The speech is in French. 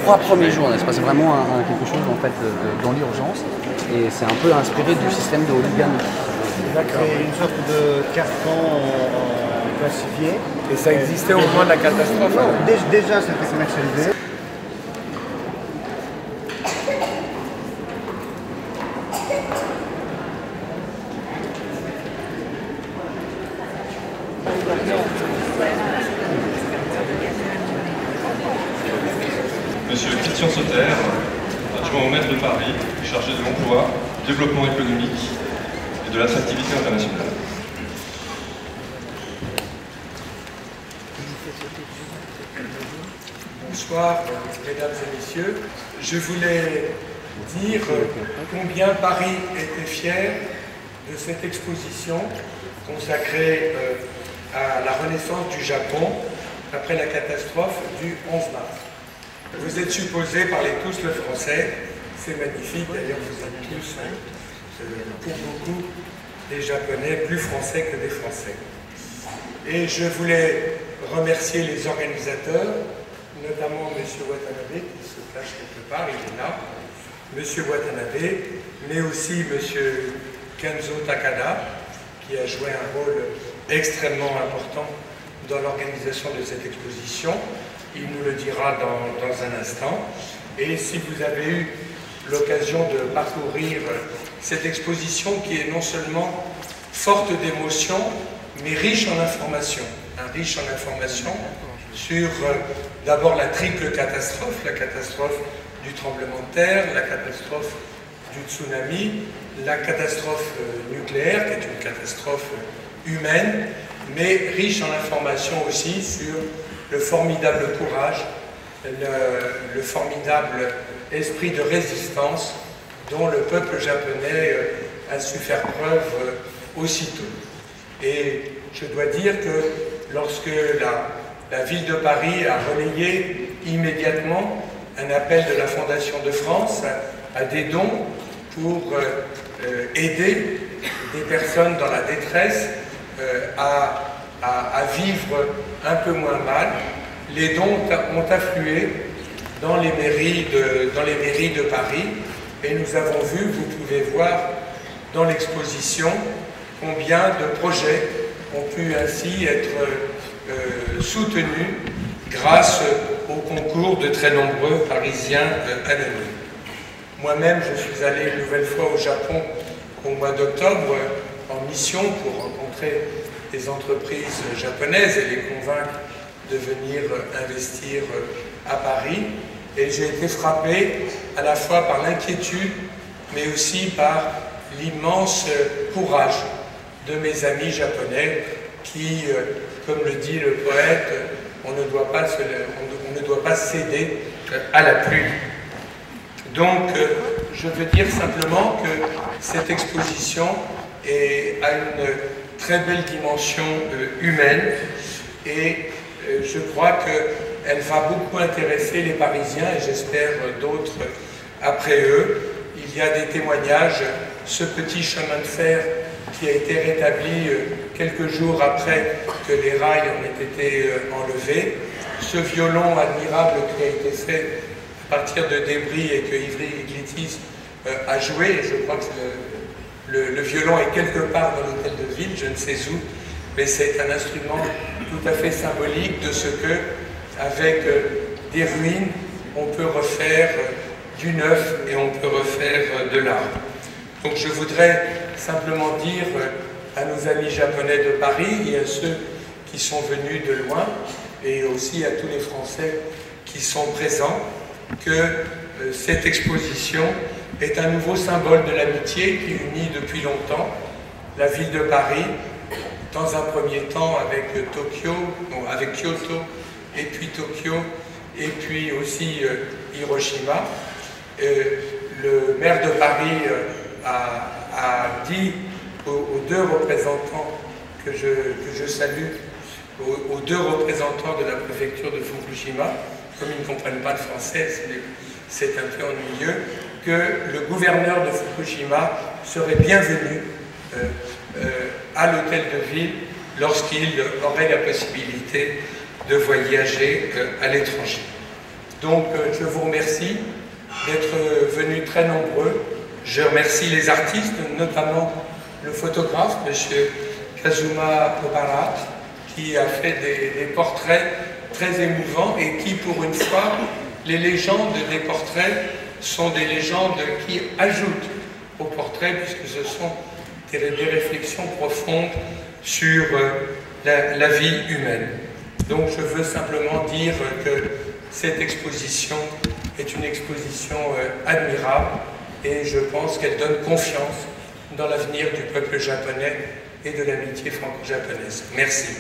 3 premiers jours, n'est-ce pas? C'est vraiment quelque chose en fait dans l'urgence et c'est un peu inspiré du système de Hooligan. C'est une sorte de carton classifié. Et ça existait au moment de la catastrophe? Déjà, c'était commercialisé. Monsieur Christian Sauter, adjoint au maire de Paris, chargé de l'emploi, du développement économique et de l'attractivité internationale. Bonsoir, mesdames et messieurs. Je voulais dire combien Paris était fier de cette exposition consacrée à la renaissance du Japon après la catastrophe du 11 mars. Vous êtes supposés parler tous le français, c'est magnifique, d'ailleurs vous êtes tous, pour beaucoup, des Japonais plus français que des Français. Et je voulais remercier les organisateurs, notamment M. Watanabe, qui se cache quelque part, il est là, M. Watanabe, mais aussi M. Kenzo Takada, qui a joué un rôle extrêmement important dans l'organisation de cette exposition. Il nous le dira dans un instant. Et si vous avez eu l'occasion de parcourir cette exposition qui est non seulement forte d'émotions, mais riche en informations. Riche en informations sur d'abord la triple catastrophe, la catastrophe du tremblement de terre, la catastrophe du tsunami, la catastrophe nucléaire, qui est une catastrophe humaine, mais riche en informations aussi sur le formidable courage, le formidable esprit de résistance dont le peuple japonais a su faire preuve aussitôt. Et je dois dire que lorsque la ville de Paris a relayé immédiatement un appel de la Fondation de France à des dons pour aider des personnes dans la détresse à vivre un peu moins mal, les dons ont afflué dans les mairies de Paris et nous avons vu, vous pouvez voir dans l'exposition, combien de projets ont pu ainsi être soutenus grâce au concours de très nombreux Parisiens anonymes. Moi-même, je suis allé une nouvelle fois au Japon au mois d'octobre en mission pour rencontrer des entreprises japonaises et les convaincre de venir investir à Paris. Et j'ai été frappé à la fois par l'inquiétude, mais aussi par l'immense courage de mes amis japonais qui, comme le dit le poète, on ne doit pas céder à la pluie. Donc, je veux dire simplement que cette exposition a une très belle dimension humaine et je crois qu'elle va beaucoup intéresser les Parisiens et j'espère d'autres après eux. Il y a des témoignages, ce petit chemin de fer qui a été rétabli quelques jours après que les rails en aient été enlevés, ce violon admirable qui a été fait à partir de débris et que Ivry Iglesias a joué, et je crois que le violon est quelque part dans l'hôtel de ville, je ne sais où, mais c'est un instrument tout à fait symbolique de ce que, avec des ruines, on peut refaire du neuf et on peut refaire de l'art. Donc je voudrais simplement dire à nos amis japonais de Paris et à ceux qui sont venus de loin, et aussi à tous les Français qui sont présents, que cette exposition est un nouveau symbole de l'amitié qui unit depuis longtemps la ville de Paris, dans un premier temps avec Kyoto, et puis Tokyo, et puis aussi Hiroshima. Le maire de Paris a dit aux deux représentants que je salue, aux deux représentants de la préfecture de Fukushima, comme ils ne comprennent pas le français, c'est un peu ennuyeux, que le gouverneur de Fukushima serait bienvenu à l'hôtel de ville lorsqu'il aurait la possibilité de voyager à l'étranger. Donc je vous remercie d'être venus très nombreux. Je remercie les artistes, notamment le photographe, M. Kazuma Obara, qui a fait des portraits très émouvants et qui, pour une fois, les légendes des portraits sont des légendes qui ajoutent aux portraits, puisque ce sont des réflexions profondes sur la vie humaine. Donc je veux simplement dire que cette exposition est une exposition admirable et je pense qu'elle donne confiance dans l'avenir du peuple japonais et de l'amitié franco-japonaise. Merci.